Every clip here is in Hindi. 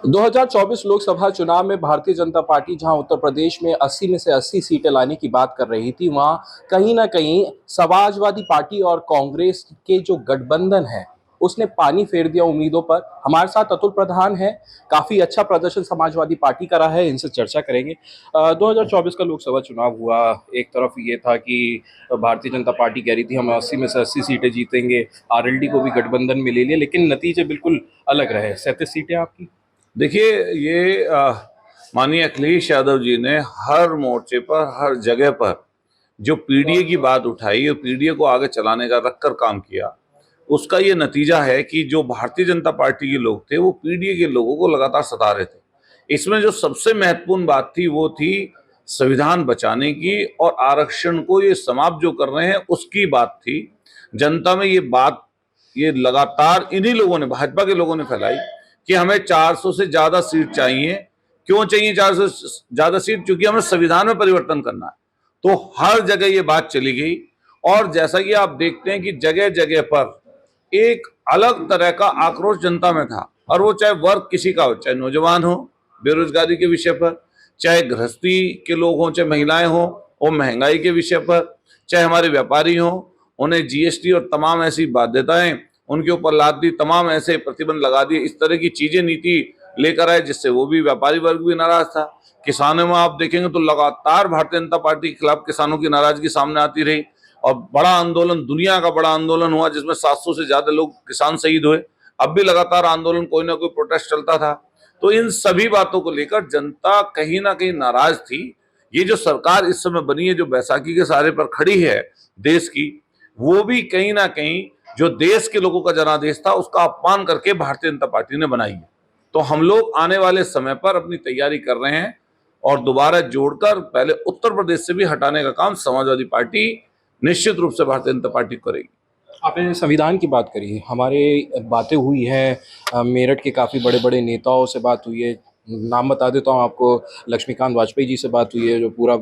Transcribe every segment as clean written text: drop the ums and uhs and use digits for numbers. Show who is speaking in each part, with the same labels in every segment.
Speaker 1: 2024 लोकसभा चुनाव में भारतीय जनता पार्टी जहां उत्तर प्रदेश में 80 में से 80 सीटें लाने की बात कर रही थी, वहां कहीं ना कहीं समाजवादी पार्टी और कांग्रेस के जो गठबंधन है उसने पानी फेर दिया उम्मीदों पर। हमारे साथ अतुल प्रधान है। काफी अच्छा प्रदर्शन समाजवादी पार्टी का रहा है, इनसे चर्चा करेंगे। 2024 का लोकसभा चुनाव हुआ। एक तरफ ये था कि भारतीय जनता पार्टी कह रही थी हम 80 में से 80 सीटें जीतेंगे, आरएलडी को भी गठबंधन में ले लिया, लेकिन नतीजे बिल्कुल अलग रहे। 37 सीटें आपकी।
Speaker 2: देखिए, ये माननीय अखिलेश यादव जी ने हर मोर्चे पर, हर जगह पर जो पीडीए की बात उठाई और पीडीए को आगे चलाने का रखकर काम किया, उसका ये नतीजा है कि जो भारतीय जनता पार्टी के लोग थे वो पीडीए के लोगों को लगातार सता रहे थे। इसमें जो सबसे महत्वपूर्ण बात थी वो थी संविधान बचाने की, और आरक्षण को ये समाप्त जो कर रहे हैं उसकी बात थी। जनता में ये बात ये लगातार इन्हीं लोगों ने, भाजपा के लोगों ने फैलाई कि हमें 400 से ज्यादा सीट चाहिए। क्यों चाहिए 400 से ज्यादा सीट? क्योंकि हमें संविधान में परिवर्तन करना है। तो हर जगह ये बात चली गई, और जैसा कि आप देखते हैं कि जगह जगह पर एक अलग तरह का आक्रोश जनता में था, और वो चाहे वर्ग किसी का हो, चाहे नौजवान हो बेरोजगारी के विषय पर, चाहे गृहस्थी के लोग हों, चाहे महिलाएं हों और महंगाई के विषय पर, चाहे हमारे व्यापारी हों, उन्हें जीएसटी और तमाम ऐसी बाध्यताएं उनके ऊपर लाद दी, तमाम ऐसे प्रतिबंध लगा दिए, इस तरह की चीजें नीति लेकर आए जिससे वो भी, व्यापारी वर्ग भी नाराज था। किसानों में आप देखेंगे तो लगातार भारतीय जनता पार्टी के खिलाफ किसानों की नाराजगी सामने आती रही, और बड़ा आंदोलन, दुनिया का बड़ा आंदोलन हुआ जिसमें 700 से ज्यादा लोग किसान शहीद हुए। अब भी लगातार आंदोलन, कोई ना कोई प्रोटेस्ट चलता था। तो इन सभी बातों को लेकर जनता कहीं ना कहीं नाराज थी। ये जो सरकार इस समय बनी है, जो बैसाखी के सहारे पर खड़ी है देश की, वो भी कहीं ना कहीं जो देश के लोगों का जनादेश था उसका अपमान करके भारतीय जनता पार्टी ने बनाई है। तो हम लोग आने वाले समय पर अपनी तैयारी कर रहे हैं, और दोबारा जोड़कर पहले उत्तर प्रदेश से भी हटाने का काम समाजवादी पार्टी निश्चित रूप से भारतीय जनता पार्टी करेगी।
Speaker 1: आपने संविधान की बात करी, हमारे बातें हुई हैं, मेरठ के काफ़ी बड़े बड़े नेताओं से बात हुई है। नाम बता देता हूँ आपको। लक्ष्मीकांत वाजपेयी जी से बात हुई है, जो पूरा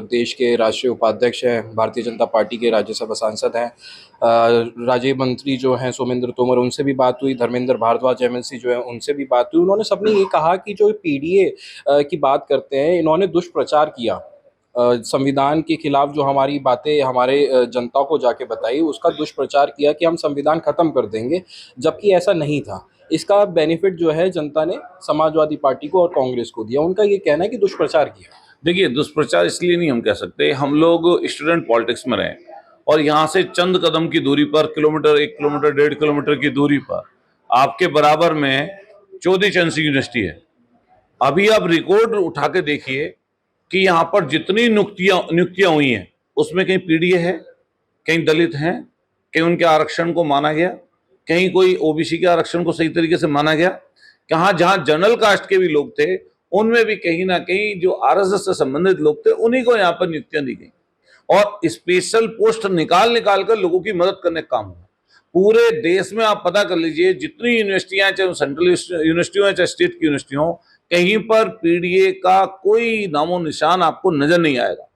Speaker 1: देश के राष्ट्रीय उपाध्यक्ष हैं, भारतीय जनता पार्टी के राज्यसभा सांसद हैं। राज्य मंत्री जो हैं सोमेंद्र तोमर, उनसे भी बात हुई। धर्मेंद्र भारद्वाज एमएलसी जो है, उनसे भी बात हुई। उन्होंने सबने ये कहा कि जो पीडीए की बात करते हैं, इन्होंने दुष्प्रचार किया। संविधान के खिलाफ जो हमारी बातें हमारे जनता को जाके बताई, उसका दुष्प्रचार किया कि हम संविधान खत्म कर देंगे, जबकि ऐसा नहीं था। इसका बेनिफिट जो है जनता ने समाजवादी पार्टी को और कांग्रेस को दिया। उनका ये कहना है कि दुष्प्रचार किया।
Speaker 2: देखिए, दुष्प्रचार इसलिए नहीं हम कह सकते, हम लोग स्टूडेंट पॉलिटिक्स में रहे, और यहाँ से चंद कदम की दूरी पर, किलोमीटर, 1 किलोमीटर, 1.5 किलोमीटर की दूरी पर आपके बराबर में चौधरी चरण सिंह यूनिवर्सिटी है। अभी आप रिकॉर्ड उठा के देखिए कि यहाँ पर जितनी नियुक्तियां हुई हैं उसमें कहीं पीडीए है, कहीं दलित हैं, कहीं उनके आरक्षण को माना गया, कहीं कोई ओबीसी के आरक्षण को सही तरीके से माना गया, कहाँ जहां जनरल कास्ट के भी लोग थे उनमें भी कहीं ना कहीं जो आरएसएस से संबंधित लोग थे उन्हीं को यहाँ पर नियुक्तियां दी गई, और स्पेशल पोस्ट निकाल निकाल कर लोगों की मदद करने का काम हुआ। पूरे देश में आप पता कर लीजिए, जितनी यूनिवर्सिटियां, चाहे सेंट्रल यूनिवर्सिटी हो चाहे स्टेट की यूनिवर्सिटी हो, कहीं पर पीडीए का कोई नामो निशान आपको नजर नहीं आएगा।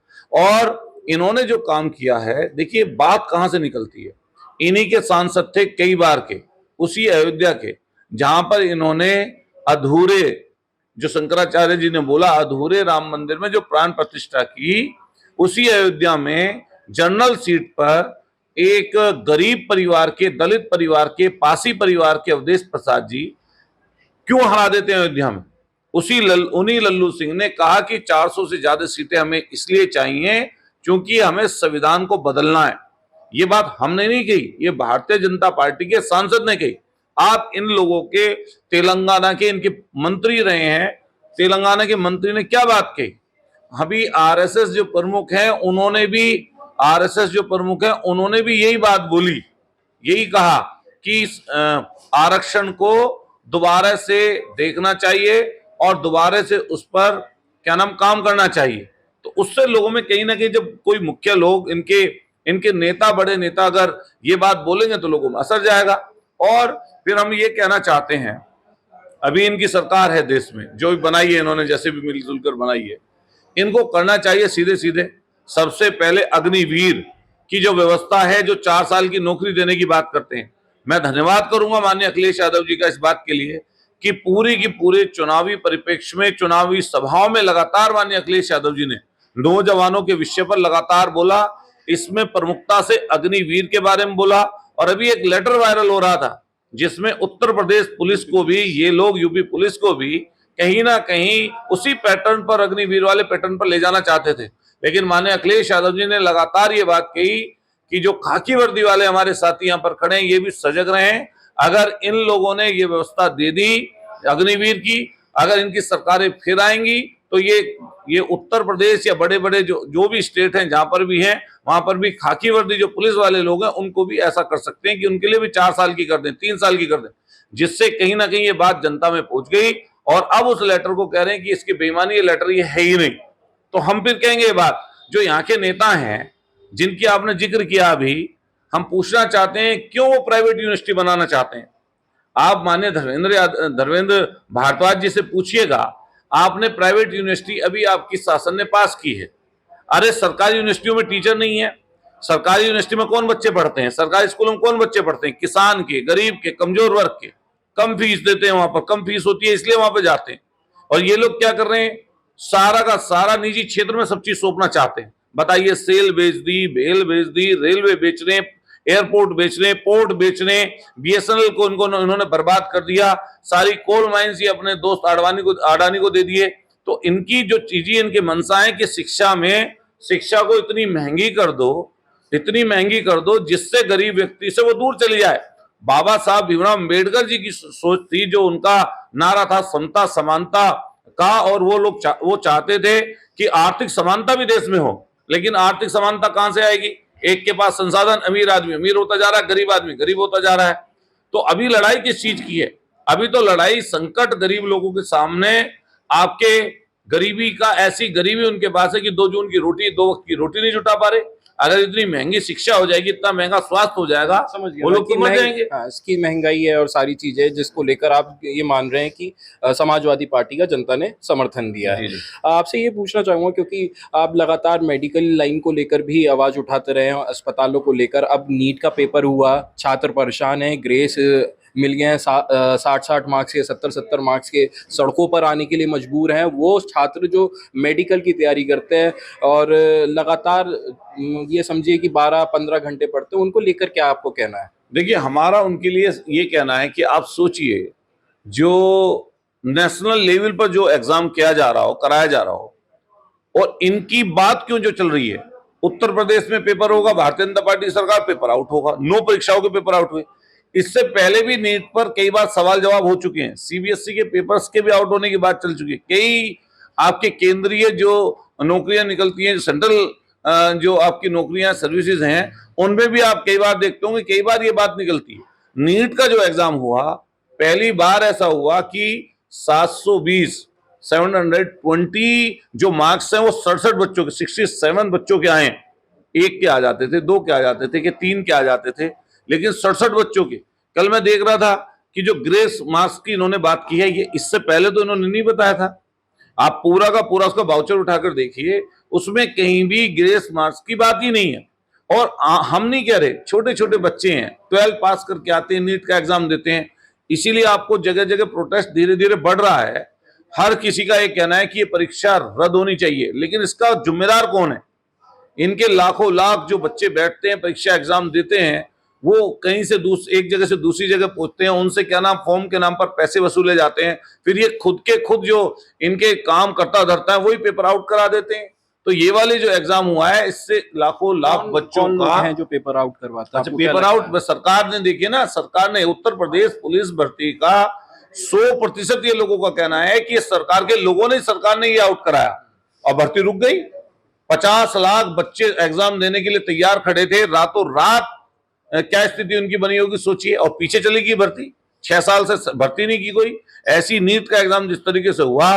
Speaker 2: और इन्होंने जो काम किया है, देखिए बात कहां से निकलती है। इन्हीं के सांसद थे कई बार के, उसी अयोध्या के, जहां पर इन्होंने अधूरे, जो शंकराचार्य जी ने बोला, अधूरे राम मंदिर में जो प्राण प्रतिष्ठा की, उसी अयोध्या में जनरल सीट पर एक गरीब परिवार के, दलित परिवार के, पासी परिवार के अवधेश प्रसाद जी क्यों हरा देते हैं अयोध्या में? उन्हीं लल्लू सिंह ने कहा कि 400 से ज्यादा सीटें हमें इसलिए चाहिए क्योंकि हमें संविधान को बदलना है। ये बात हमने नहीं कही, ये भारतीय जनता पार्टी के सांसद ने कही। आप इन लोगों के, तेलंगाना के इनके मंत्री रहे हैं, तेलंगाना के मंत्री ने क्या बात कही? अभी आरएसएस जो प्रमुख हैं उन्होंने भी, यही बात बोली, यही कहा कि आरक्षण को दोबारा से देखना चाहिए और दोबारा से उस पर क्या नाम, काम करना चाहिए। तो उससे लोगों में कहीं ना कहीं, जब कोई मुख्य लोग, इनके नेता, बड़े नेता अगर ये बात बोलेंगे तो लोगों में असर जाएगा। और फिर हम ये कहना चाहते हैं, अभी इनकी सरकार है देश में, जो भी बनाई है इन्होंने, जैसे भी मिलजुल कर बनाई है, इनको करना चाहिए सीधे सीधे सबसे पहले अग्निवीर की जो व्यवस्था है, जो 4 साल की नौकरी देने की बात करते हैं। मैं धन्यवाद करूंगा माननीय अखिलेश यादव जी का इस बात के लिए कि पूरी की पूरे चुनावी परिप्रेक्ष्य में, चुनावी सभाओं में लगातार माननीय अखिलेश यादव जी ने नौजवानों के विषय पर लगातार बोला। इसमें प्रमुखता से अग्निवीर के बारे में बोला, और अभी एक लेटर वायरल हो रहा था जिसमें उत्तर प्रदेश पुलिस को भी, ये लोग यूपी पुलिस को भी कहीं ना कहीं उसी पैटर्न पर, अग्निवीर वाले पैटर्न पर ले जाना चाहते थे। लेकिन माननीय अखिलेश यादव जी ने लगातार ये बात कही कि जो खाकी वर्दी वाले हमारे साथी यहाँ पर खड़े हैं, ये भी सजग रहें। अगर इन लोगों ने ये व्यवस्था दे दी अग्निवीर की, अगर इनकी सरकारें फिर आएंगी, तो ये उत्तर प्रदेश या बड़े बड़े जो भी स्टेट हैं जहां पर भी हैं, वहां पर भी खाकी वर्दी जो पुलिस वाले लोग हैं उनको भी ऐसा कर सकते हैं कि उनके लिए भी 4 साल की कर दें, 3 साल की कर दें। जिससे कहीं ना कहीं ये बात जनता में पहुंच गई, और अब उस लेटर को कह रहे हैं कि इसकी बेईमानी, ये लेटर ये है ही नहीं। तो हम फिर कहेंगे ये बात, जो यहाँ के नेता हैं जिनकी आपने जिक्र किया अभी, हम पूछना चाहते हैं क्यों वो प्राइवेट यूनिवर्सिटी बनाना चाहते हैं। आप माननीय धर्मेंद्र भारद्वाज जी से पूछिएगा, आपने प्राइवेट यूनिवर्सिटी अभी आपकी शासन ने पास की है। अरे सरकारी यूनिवर्सिटियों में टीचर नहीं है। सरकारी यूनिवर्सिटी में कौन बच्चे पढ़ते हैं? सरकारी स्कूलों में कौन बच्चे पढ़ते हैं? किसान के, गरीब के, कमजोर वर्ग के। कम फीस देते हैं वहां पर, कम फीस होती है इसलिए वहां पर जाते हैं। और ये लोग क्या कर रहे हैं, सारा का सारा निजी क्षेत्र में सब चीज सौंपना चाहते हैं। बताइए, सेल बेच दी, बेल बेच दी, रेलवे बेच रहे, एयरपोर्ट बेच रहे, पोर्ट बेच रहे, बीएसएनएल को इन्होंने बर्बाद कर दिया, सारी कोल माइंस ये अपने दोस्त अडानी को दे दिए। तो इनकी जो चीजें, इनके मंशा है कि शिक्षा को इतनी महंगी कर दो जिससे गरीब व्यक्ति से वो दूर चली जाए। बाबा साहब भीमराव अम्बेडकर जी की सोच थी, जो उनका नारा था समता समानता का, और वो चाहते थे कि आर्थिक समानता भी देश में हो। लेकिन आर्थिक समानता कहां से आएगी? एक के पास संसाधन, अमीर आदमी अमीर होता जा रहा है, गरीब आदमी गरीब होता जा रहा है। तो अभी लड़ाई किस चीज की है? अभी तो लड़ाई संकट गरीब लोगों के सामने, आपके गरीबी का, ऐसी गरीबी उनके पास है कि 2 जून की रोटी, 2 वक्त की रोटी नहीं जुटा पा रहे। अगर इतनी महंगी शिक्षा हो जाएगी, इतना महंगा स्वास्थ्य हो जाएगा,
Speaker 1: समझ गया
Speaker 2: वो लोग तो मर जाएंगे।
Speaker 1: हाँ, इसकी महंगाई है और सारी चीजें, जिसको लेकर आप ये मान रहे हैं कि समाजवादी पार्टी का जनता ने समर्थन दिया है। आपसे ये पूछना चाहूंगा, क्योंकि आप लगातार मेडिकल लाइन को लेकर भी आवाज उठाते रहे हैं, अस्पतालों को लेकर। अब नीट का पेपर हुआ, छात्र परेशान है, ग्रेस मिल गए हैं 60 मार्क्स के, 70 मार्क्स के, सड़कों पर आने के लिए मजबूर हैं वो छात्र जो मेडिकल की तैयारी करते हैं और लगातार ये समझिए कि 12-15 घंटे पढ़ते हैं। उनको लेकर क्या आपको कहना है?
Speaker 2: देखिए, हमारा उनके लिए ये कहना है कि आप सोचिए, जो नेशनल लेवल पर जो एग्जाम किया जा रहा हो, कराया जा रहा हो, और इनकी बात क्यों जो चल रही है, उत्तर प्रदेश में पेपर होगा, भारतीय जनता पार्टी सरकार, पेपर आउट होगा, 9 परीक्षाओं के पेपर आउट हुए। इससे पहले भी नीट पर कई बार सवाल जवाब हो चुके हैं, सीबीएसई के पेपर्स के भी आउट होने की बात चल चुकी है। कई आपके केंद्रीय जो नौकरियां निकलती हैं, सेंट्रल जो आपकी नौकरियां, सर्विसेज हैं, उनमें भी आप कई बार देखते होंगे, कई बार ये बात निकलती है। नीट का जो एग्जाम हुआ, पहली बार ऐसा हुआ कि 720 जो मार्क्स हैं वो 67 बच्चों के, 67 बच्चों के आए। एक के आ जाते थे, 2 के आ जाते थे, कि 3 के आ जाते थे, लेकिन 67 बच्चों के। कल मैं देख रहा था कि जो ग्रेस मार्क्स की इन्होंने बात की है, ये इससे पहले तो इन्होंने नहीं बताया था। आप पूरा का पूरा उसका वाउचर उठाकर देखिए, उसमें कहीं भी ग्रेस मार्क्स की बात ही नहीं है। और हम नहीं कह रहे, छोटे छोटे बच्चे हैं, 12 पास करके आते हैं, नीट का एग्जाम देते हैं। इसीलिए आपको जगह जगह प्रोटेस्ट धीरे धीरे बढ़ रहा है। हर किसी का ये कहना है कि ये परीक्षा रद्द होनी चाहिए, लेकिन इसका जिम्मेदार कौन है? इनके लाखों लाख जो बच्चे बैठते हैं, परीक्षा एग्जाम देते हैं, वो कहीं से एक जगह से दूसरी जगह पहुंचते हैं, उनसे क्या नाम, फॉर्म के नाम पर पैसे वसूले जाते हैं, फिर ये खुद जो इनके काम करता धरता है वही पेपर आउट करा देते हैं। तो ये वाले जो एग्जाम हुआ है, इससे लाखों लाख बच्चों का
Speaker 1: है जो पेपर आउट करवाता है।
Speaker 2: अच्छा, पेपर आउट सरकार ने, देखिए ना, सरकार ने उत्तर प्रदेश पुलिस भर्ती का 100% ये लोगों का कहना है कि सरकार के लोगों ने, सरकार ने ये आउट कराया और भर्ती रुक गई। 50 लाख बच्चे एग्जाम देने के लिए तैयार खड़े थे, रातों रात क्या स्थिति उनकी बनी होगी सोचिए, और पीछे चली गई भर्ती। 6 साल से भर्ती नहीं की कोई। ऐसी नीट का एग्जाम जिस तरीके से हुआ,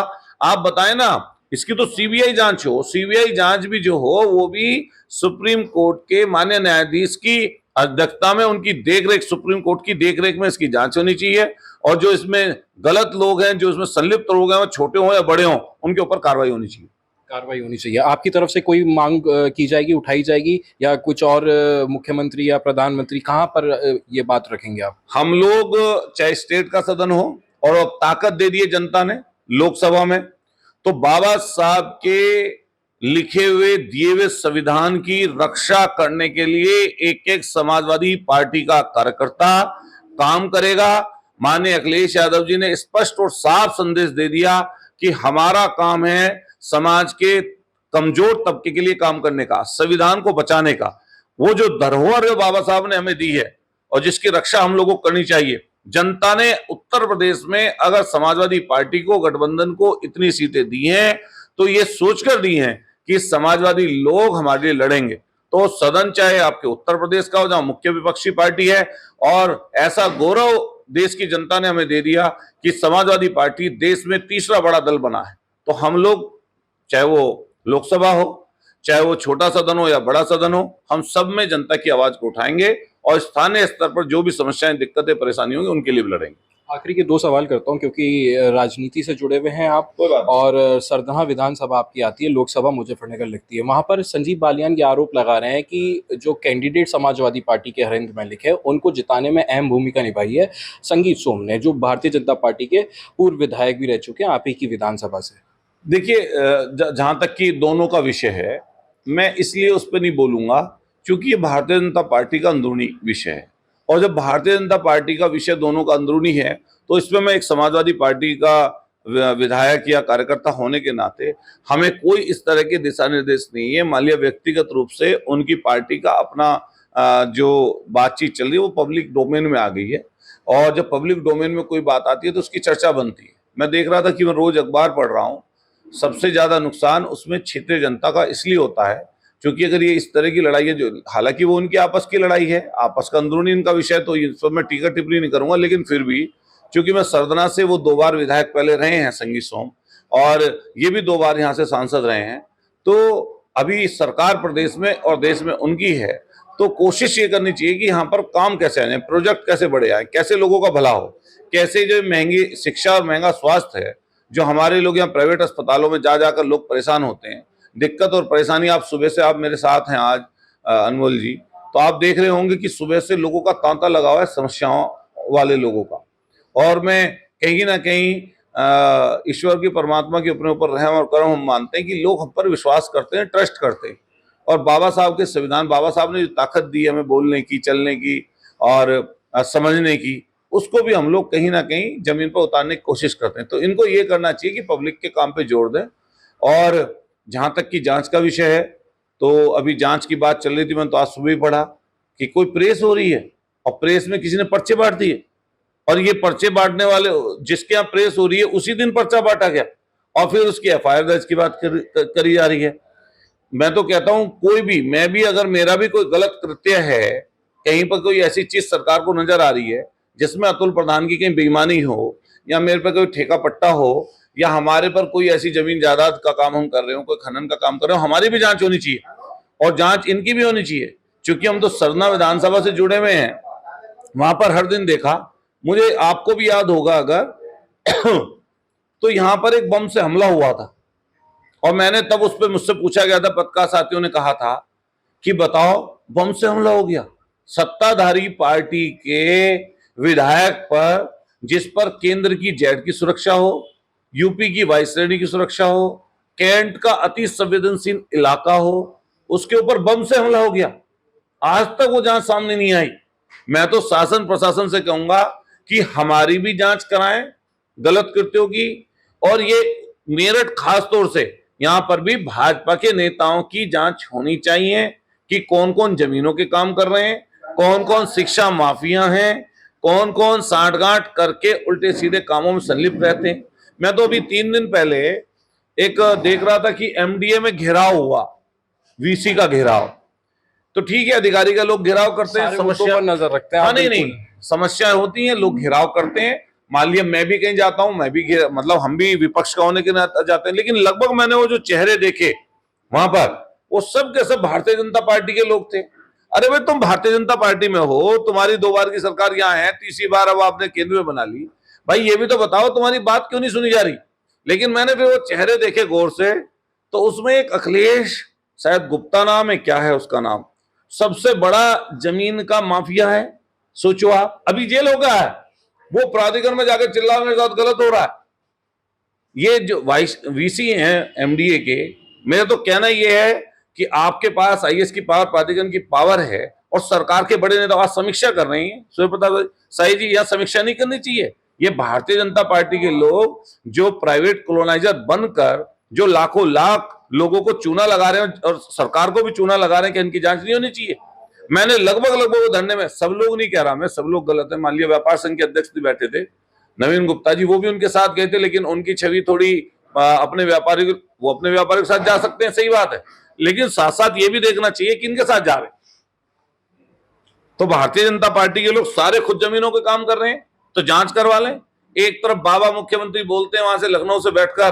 Speaker 2: आप बताएं ना, इसकी तो सीबीआई जांच हो। सीबीआई जांच भी जो हो, वो भी सुप्रीम कोर्ट के माननीय न्यायाधीश की अध्यक्षता में, उनकी देखरेख, सुप्रीम कोर्ट की देखरेख में इसकी जांच होनी चाहिए। और जो इसमें गलत लोग हैं, जो इसमें संलिप्त लोग हैं, वो छोटे हों या बड़े हों, उनके ऊपर कार्रवाई होनी चाहिए।
Speaker 1: कार्रवाई होनी चाहिए। आपकी तरफ से कोई मांग की जाएगी, उठाई जाएगी, या कुछ और मुख्यमंत्री या प्रधानमंत्री कहां पर ये बात रखेंगे आप?
Speaker 2: हम लोग, चाहे स्टेट का सदन हो और अब ताकत दे दी है जनता ने लोकसभा में। तो बाबा साहब के लिखे हुए दिए हुए संविधान की रक्षा करने के लिए एक एक समाजवादी पार्टी का कार्यकर्ता काम करेगा। माननीय अखिलेश यादव जी ने स्पष्ट और साफ संदेश दे दिया कि हमारा काम है समाज के कमजोर तबके के लिए काम करने का, संविधान को बचाने का। वो जो धरोहर बाबा साहब ने हमें दी है और जिसकी रक्षा हम लोगों को करनी चाहिए। जनता ने उत्तर प्रदेश में अगर समाजवादी पार्टी को, गठबंधन को इतनी सीटें दी हैं तो ये सोचकर दी हैं कि समाजवादी लोग हमारे लिए लड़ेंगे। तो सदन चाहे आपके उत्तर प्रदेश का हो जहां मुख्य विपक्षी पार्टी है, और ऐसा गौरव देश की जनता ने हमें दे दिया कि समाजवादी पार्टी देश में तीसरा बड़ा दल बना है। तो हम लोग, चाहे वो लोकसभा हो, चाहे वो छोटा सदन हो या बड़ा सदन हो, हम सब में जनता की आवाज को उठाएंगे और स्थानीय स्तर पर जो भी समस्याएं, दिक्कतें, परेशानी होंगी उनके लिए भी लड़ेंगे।
Speaker 1: आखिरी के दो सवाल करता हूँ, क्योंकि राजनीति से जुड़े हुए हैं आप,
Speaker 2: कोई बात
Speaker 1: और सरदहा विधानसभा आपकी आती है, लोकसभा मुजफ्फरनगर लगती है। वहां पर संजीव बालियान ये आरोप लगा रहे हैं कि जो कैंडिडेट समाजवादी पार्टी के हरेंद्र मलिक है, उनको जिताने में अहम भूमिका निभाई है संगीत सोम ने, जो भारतीय जनता पार्टी के पूर्व विधायक भी रह चुके हैं आप ही की विधानसभा से।
Speaker 2: देखिए, जहां तक कि दोनों का विषय है, मैं इसलिए उस पर नहीं बोलूंगा क्योंकि ये भारतीय जनता पार्टी का अंदरूनी विषय है। और जब भारतीय जनता पार्टी का विषय दोनों का अंदरूनी है तो इसमें मैं एक समाजवादी पार्टी का विधायक या कार्यकर्ता होने के नाते हमें कोई इस तरह के दिशा निर्देश नहीं है। मान लिया व्यक्तिगत रूप से उनकी पार्टी का अपना जो बातचीत चल रही है वो पब्लिक डोमेन में आ गई है, और जब पब्लिक डोमेन में कोई बात आती है तो उसकी चर्चा बनती है। मैं देख रहा था कि मैं रोज अखबार पढ़ रहा हूँ, सबसे ज्यादा नुकसान उसमें क्षेत्रीय जनता का इसलिए होता है क्योंकि अगर ये इस तरह की लड़ाई है, जो हालांकि वो उनकी आपस की लड़ाई है, आपस का अंदरूनी इनका विषय, तो इस पर मैं टीका टिप्पणी नहीं करूंगा, लेकिन फिर भी क्योंकि मैं सरदना से, वो 2 बार विधायक पहले रहे हैं संगीत सोम, और ये भी 2 बार यहाँ से सांसद रहे हैं, तो अभी सरकार प्रदेश में और देश में उनकी है। तो कोशिश ये करनी चाहिए कि यहाँ पर काम कैसे आए, प्रोजेक्ट कैसे बढ़े आए, कैसे लोगों का भला हो, कैसे जो महंगी शिक्षा और महंगा स्वास्थ्य है, जो हमारे लोग यहाँ प्राइवेट अस्पतालों में जा जाकर लोग परेशान होते हैं, दिक्कत और परेशानी। आप सुबह से, आप मेरे साथ हैं आज अनमोल जी, तो आप देख रहे होंगे कि सुबह से लोगों का तांता लगा हुआ है समस्याओं वाले लोगों का। और मैं कहीं ना कहीं ईश्वर की, परमात्मा के अपने ऊपर रहम और करम हम मानते हैं कि लोग हम पर विश्वास करते हैं, ट्रस्ट करते हैं। और बाबा साहब के संविधान, बाबा साहब ने जो ताकत दी है हमें बोलने की, चलने की और समझने की, उसको भी हम लोग कहीं ना कहीं जमीन पर उतारने की कोशिश करते हैं। तो इनको ये करना चाहिए कि पब्लिक के काम पे जोर दें। और जहां तक कि जांच का विषय है, तो अभी जांच की बात चल रही थी, मैंने तो आज सुबह ही पढ़ा कि कोई प्रेस हो रही है और प्रेस में किसी ने पर्चे बांट दिए, और ये पर्चे बांटने वाले जिसके यहाँ प्रेस हो रही है उसी दिन पर्चा बांटा गया, और फिर उसकी एफआईआर दर्ज की बात करी जा रही है। मैं तो कहता हूं कोई भी, मैं भी, अगर मेरा भी कोई गलत कृत्य है, कहीं पर कोई ऐसी चीज सरकार को नजर आ रही है जिसमें अतुल प्रधान की कहीं बेईमानी हो, या मेरे पर कोई ठेका पट्टा हो, या हमारे पर कोई ऐसी जमीन जायदाद का काम हम कर रहे हो, कोई खनन का काम कर रहे हो, हमारी भी जांच होनी चाहिए और जांच इनकी भी होनी चाहिए। क्योंकि हम तो सरना विधानसभा से जुड़े हुए हैं, वहां पर हर दिन देखा, मुझे, आपको भी याद होगा अगर तो यहां पर एक बम से हमला हुआ था, और मैंने तब उस पर, मुझसे पूछा गया था, पत्रकार साथियों ने कहा था कि बताओ बम से हमला हो गया सत्ताधारी पार्टी के विधायक पर, जिस पर केंद्र की जेड की सुरक्षा हो, यूपी की वायु श्रेणी की सुरक्षा हो, कैंट का अति संवेदनशील इलाका हो, उसके ऊपर बम से हमला हो गया। आज तक वो जांच सामने नहीं आई। मैं तो शासन प्रशासन से कहूंगा कि हमारी भी जांच कराएं गलत कृत्यों की, और ये मेरठ खास तौर से, यहां पर भी भाजपा के नेताओं की जांच होनी चाहिए कि कौन कौन जमीनों के काम कर रहे हैं, कौन कौन शिक्षा माफिया हैं, कौन कौन सांठगांठ करके उल्टे सीधे कामों में संलिप्त रहते हैं। मैं तो अभी 3 दिन पहले एक देख रहा था कि एमडीए में घेराव हुआ, वीसी का घेराव। तो ठीक है, अधिकारी का लोग घेराव करते हैं, समस्या
Speaker 1: पर नजर रखते हैं।
Speaker 2: हाँ, नहीं, समस्याएं होती हैं, लोग घेराव करते हैं। मान लिया मैं भी कहीं जाता हूं, मैं भी मतलब हम भी विपक्ष का होने के नाते जाते हैं, लेकिन लगभग मैंने वो जो चेहरे देखे वहां पर, वो सब के सब भारतीय जनता पार्टी के लोग थे। अरे भाई, तुम भारतीय जनता पार्टी में हो, तुम्हारी 2 बार की सरकार यहाँ है, तीसरी बार अब आपने केंद्र में बना ली, भाई ये भी तो बताओ तुम्हारी बात क्यों नहीं सुनी जा रही। लेकिन मैंने फिर वो चेहरे देखे गौर से, तो उसमें एक अखिलेश, शायद गुप्ता नाम है, क्या है उसका नाम, सबसे बड़ा जमीन का माफिया है। सोचो आप, अभी जेल हो गया है, वो प्राधिकरण में जाकर चिल्ला मेरे साथ गलत हो रहा है। ये जो वाइस वीसी हैं एमडीए के, मेरा तो कहना ये है कि आपके पास आईएएस की पावर, प्राधिकरण की पावर है और सरकार के बड़े नेता आज समीक्षा कर रहे हैं। सूर्य प्रताप शाही जी, यहाँ समीक्षा नहीं करनी चाहिए। ये भारतीय जनता पार्टी के लोग जो प्राइवेट कॉलोनाइजर बनकर जो लाखों लाख लोगों को चूना लगा रहे हैं और सरकार को भी चूना लगा रहे हैं कि इनकी जांच नहीं होनी चाहिए। मैंने लगभग वो धरने में, सब लोग नहीं कह रहा मैं, सब लोग गलत है, मान लिया व्यापार संघ के अध्यक्ष भी बैठे थे, नवीन गुप्ता जी, वो भी उनके साथ गए थे, लेकिन उनकी छवि थोड़ी अपने व्यापारी, वो अपने व्यापारी के साथ जा सकते हैं, सही बात है, लेकिन साथ साथ ये भी देखना चाहिए कि इनके साथ जा रहे। तो भारतीय जनता पार्टी के लोग सारे खुद जमीनों के काम कर रहे हैं, तो जांच करवा लें। एक तरफ बाबा मुख्यमंत्री बोलते हैं वहां से लखनऊ से बैठकर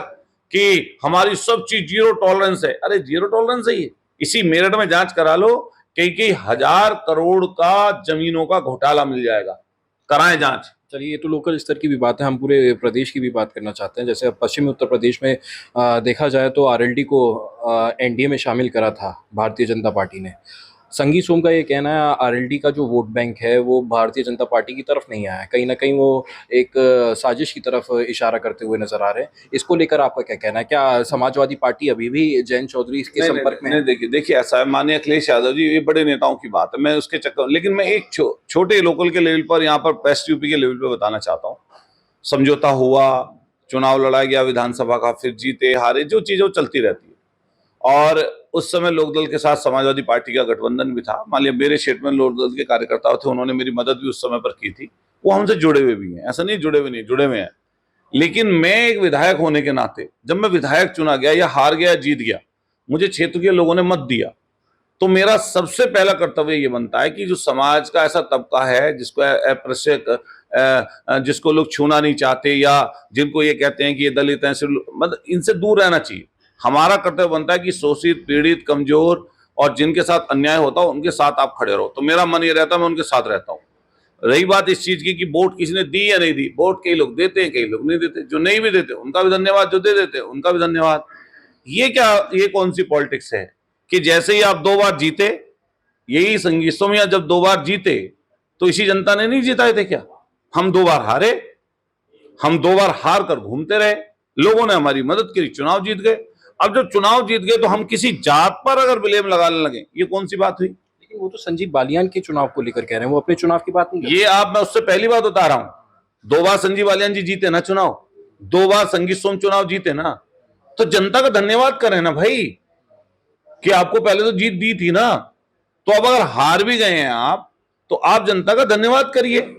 Speaker 2: कि हमारी सब चीज जीरो टॉलरेंस है। अरे जीरो टॉलरेंस है, ये इसी मेरठ में जांच करा लो, कई हजार करोड़ का जमीनों का घोटाला मिल जाएगा, कराएं जांच।
Speaker 1: चलिए, ये तो लोकल स्तर की भी बात है, हम पूरे प्रदेश की भी बात करना चाहते हैं। जैसे अब पश्चिमी उत्तर प्रदेश में देखा जाए तो आरएलडी को एनडीए में शामिल करा था भारतीय जनता पार्टी ने। संगी सोम का ये कहना है आरएलडी का जो वोट बैंक है वो भारतीय जनता पार्टी की तरफ नहीं आया है, कहीं ना कहीं वो एक साजिश की तरफ इशारा करते हुए नजर आ रहे हैं। इसको लेकर आपका क्या कहना है? क्या समाजवादी पार्टी अभी भी जयंत चौधरी के संपर्क में है?
Speaker 2: देखिए ऐसा है, माननीय अखिलेश यादव जी, ये बड़े नेताओं की बात है, मैं उसके चक्कर, लेकिन मैं एक छोटे लोकल के लेवल पर, यहाँ पर वेस्ट यूपी के लेवल पर बताना चाहता हूँ। समझौता हुआ, चुनाव लड़ा गया विधानसभा का, फिर जीते हारे, जो चीज वो चलती रहती है। और उस समय लोकदल के साथ समाजवादी पार्टी का गठबंधन भी था। मान लिया मेरे क्षेत्र में लोकदल के कार्यकर्ता थे, उन्होंने मेरी मदद भी उस समय पर की थी, वो हमसे जुड़े हुए भी हैं, ऐसा नहीं जुड़े हुए नहीं, जुड़े हुए हैं। लेकिन मैं एक विधायक होने के नाते, जब मैं विधायक चुना गया या हार गया जीत गया, मुझे क्षेत्र के लोगों ने मत दिया, तो मेरा सबसे पहला कर्तव्य ये बनता है कि जो समाज का ऐसा तबका है जिसको जिसको लोग छूना नहीं चाहते, या जिनको ये कहते हैं कि ये दलित हैं, मतलब इनसे दूर रहना चाहिए। हमारा कर्तव्य बनता है कि शोषित, पीड़ित, कमजोर और जिनके साथ अन्याय होता हो उनके साथ आप खड़े रहो। तो मेरा मन ये रहता है मैं उनके साथ रहता हूँ। रही बात इस चीज की कि वोट किसी ने दी या नहीं दी, वोट कई लोग देते हैं, कई लोग नहीं देते, जो नहीं भी देते उनका भी धन्यवाद, जो दे देते उनका भी धन्यवाद। ये क्या, ये कौन सी पॉलिटिक्स है कि जैसे ही आप 2 बार जीते, यही संगीत सोमिया जब 2 बार जीते तो इसी जनता ने नहीं जिताए थे क्या? हम 2 बार हारे, हम 2 बार हार कर घूमते रहे, लोगों ने हमारी मदद करी, चुनाव जीत गए। अब जब चुनाव जीत गए तो हम किसी जात पर अगर ब्लेम लगाने लगे, ये कौन सी बात हुई?
Speaker 1: लेकिन वो तो संजीव बालियान के चुनाव को लेकर कह रहे हैं, वो अपने चुनाव की बात नहीं कर रहे।
Speaker 2: ये मैं उससे पहली बात बता रहा हूं। 2 बार संजीव बालियान जी जीते ना चुनाव, 2 बार संगीत सोम चुनाव जीते ना, तो जनता का धन्यवाद करें ना भाई, कि आपको पहले तो जीत दी थी ना। तो अब अगर हार भी गए हैं आप, तो आप जनता का धन्यवाद करिए।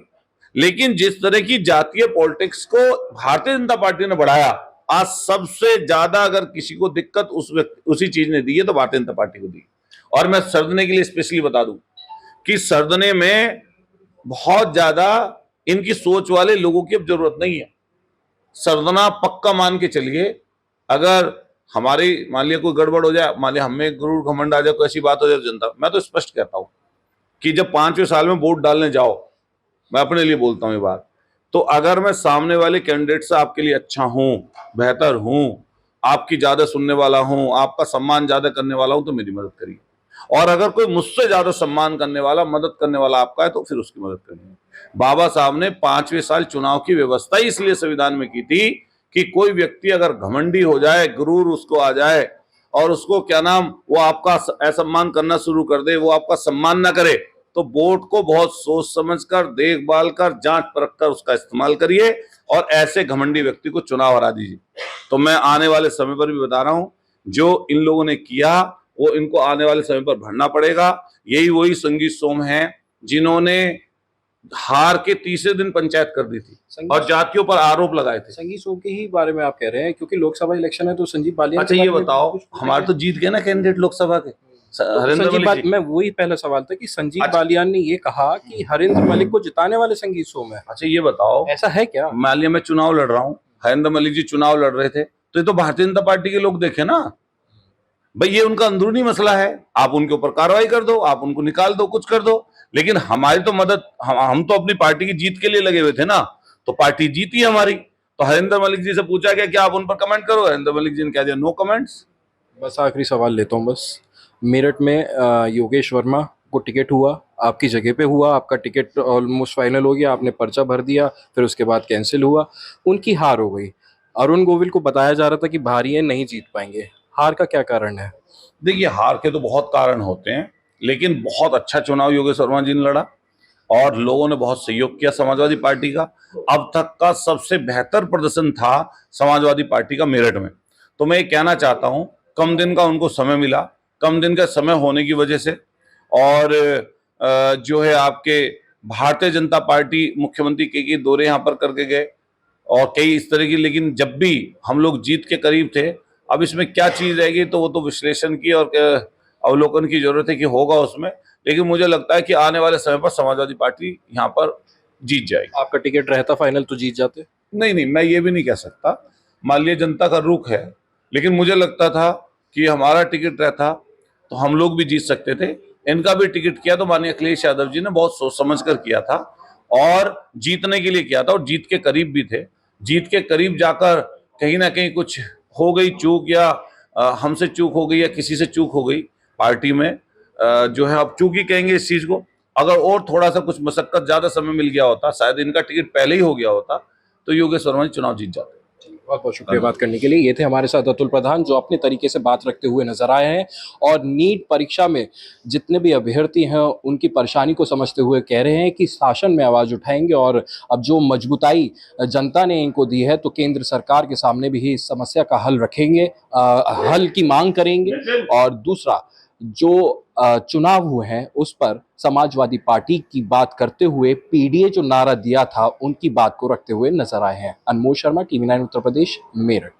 Speaker 2: लेकिन जिस तरह की जातीय पॉलिटिक्स को भारतीय जनता पार्टी ने बढ़ाया, आज सबसे ज्यादा अगर किसी को दिक्कत उसी चीज ने दी है तो भारतीय जनता पार्टी को दी। और मैं सरदने के लिए स्पेशली बता दूं कि सरदने में बहुत ज्यादा इनकी सोच वाले लोगों की अब जरूरत नहीं है। सरदना पक्का मान के चलिए, अगर हमारी मान लिया कोई गड़बड़ हो जाए, मान लिया हमें गुरूर घमंड आ जाए, कोई ऐसी बात हो जाए जनता, मैं तो स्पष्ट कहता हूं कि जब 5वें साल में वोट डालने जाओ, मैं अपने लिए बोलता हूं ये बात, तो अगर मैं सामने वाले कैंडिडेट से आपके लिए अच्छा हूं, बेहतर हूं, आपकी ज्यादा सुनने वाला हूं, आपका सम्मान ज्यादा करने वाला हूं, तो मेरी मदद करिए। और अगर कोई मुझसे ज्यादा सम्मान करने वाला, मदद करने वाला आपका है, तो फिर उसकी मदद करिए। बाबा साहब ने 5वें साल चुनाव की व्यवस्था ही इसलिए संविधान में की थी कि कोई व्यक्ति अगर घमंडी हो जाए, गुरूर उसको आ जाए और उसको क्या नाम, वो आपका असम्मान करना शुरू कर दे, वो आपका सम्मान ना करे, तो वोट को बहुत सोच समझकर, देखभाल कर, जांच परख कर उसका इस्तेमाल करिए और ऐसे घमंडी व्यक्ति को चुनाव हरा दीजिए। तो मैं आने वाले समय पर भी बता रहा हूं, जो इन लोगों ने किया वो इनको आने वाले समय पर भरना पड़ेगा। यही वही संगीत सोम है जिन्होंने हार के तीसरे दिन पंचायत कर दी थी और जातियों पर आरोप लगाए थे।
Speaker 1: संगीत सोम के ही बारे में आप कह रहे हैं, क्योंकि लोकसभा इलेक्शन है तो संजीव बालियान।
Speaker 2: अच्छा ये बताओ, हमारे तो जीत गए ना कैंडिडेट लोकसभा के, हरिंद्र मलिक।
Speaker 1: मैं वही पहला सवाल था कि संजीव बालियान ने ये कहा कि हरिंद्र मलिक को जिताने वाले संगीत सोम है।
Speaker 2: अच्छा ये बताओ,
Speaker 1: ऐसा है क्या?
Speaker 2: मान लिया मैं चुनाव लड़ रहा हूँ, हरिंद्र मलिक जी चुनाव लड़ रहे थे, तो ये तो भारतीय जनता पार्टी के लोग देखे ना भाई, ये उनका अंदरूनी मसला है, आप उनके ऊपर कार्रवाई कर दो, आप उनको निकाल दो, कुछ कर दो, लेकिन हमारी तो मदद, हम तो अपनी पार्टी की जीत के लिए लगे हुए थे ना, तो पार्टी जीती हमारी। तो हरिंद्र मलिक जी से पूछा गया कि आप उन पर कमेंट करो, हरिंद्र मलिक जी ने कह दिया नो कमेंट्स।
Speaker 1: बस आखिरी सवाल लेता हूँ बस। मेरठ में योगेश वर्मा, आपको टिकट हुआ, आपकी जगह पे हुआ, आपका टिकट ऑलमोस्ट फाइनल हो गया, आपने पर्चा भर दिया, फिर उसके बाद कैंसिल हुआ, उनकी हार हो गई। अरुण गोविल को बताया जा रहा था कि भारी है, नहीं जीत पाएंगे। हार का क्या कारण है?
Speaker 2: देखिए, हार के तो बहुत कारण होते हैं, लेकिन बहुत अच्छा चुनाव योगेश वर्मा जी ने लड़ा और लोगों ने बहुत सहयोग किया समाजवादी पार्टी का। अब तक का सबसे बेहतर प्रदर्शन था समाजवादी पार्टी का मेरठ में। तो मैं ये कहना चाहता हूं, कम दिन का उनको समय मिला, कम दिन का समय होने की वजह से, और जो है आपके भारतीय जनता पार्टी मुख्यमंत्री के दौरे यहाँ पर करके गए और कई इस तरह की, लेकिन जब भी हम लोग जीत के करीब थे, अब इसमें क्या चीज रहेगी तो वो तो विश्लेषण की और अवलोकन की जरूरत है कि होगा उसमें। लेकिन मुझे लगता है कि आने वाले समय पर समाजवादी पार्टी यहाँ पर जीत जाएगी।
Speaker 1: आपका टिकट रहता फाइनल तो जीत जाते।
Speaker 2: नहीं नहीं, मैं ये भी नहीं कह सकता, मान लिया जनता का रुख है, लेकिन मुझे लगता था कि हमारा टिकट रहता तो हम लोग भी जीत सकते थे। इनका भी टिकट किया तो माननीय अखिलेश यादव जी ने बहुत सोच समझ कर किया था और जीतने के लिए किया था, और जीत के करीब भी थे। जीत के करीब जाकर कहीं ना कहीं कुछ हो गई चूक, या हमसे चूक हो गई या किसी से चूक हो गई पार्टी में, जो है अब चूक ही कहेंगे इस चीज को। अगर और थोड़ा सा कुछ मशक्कत, ज्यादा समय मिल गया होता, शायद इनका टिकट पहले ही हो गया होता, तो योगेश वर्मा जी चुनाव जीत जाते।
Speaker 1: बहुत बहुत शुक्रिया बात करने के लिए। ये थे हमारे साथ अतुल प्रधान, जो अपने तरीके से बात रखते हुए नजर आए हैं और नीट परीक्षा में जितने भी अभ्यर्थी हैं उनकी परेशानी को समझते हुए कह रहे हैं कि शासन में आवाज उठाएंगे और अब जो मजबूताई जनता ने इनको दी है तो केंद्र सरकार के सामने भी इस समस्या का हल रखेंगे, हल की मांग करेंगे। और दूसरा, जो चुनाव हुए हैं उस पर समाजवादी पार्टी की बात करते हुए पीडीए जो नारा दिया था उनकी बात को रखते हुए नजर आए हैं। अनमोल शर्मा, टीवी 9 उत्तर प्रदेश, मेरठ।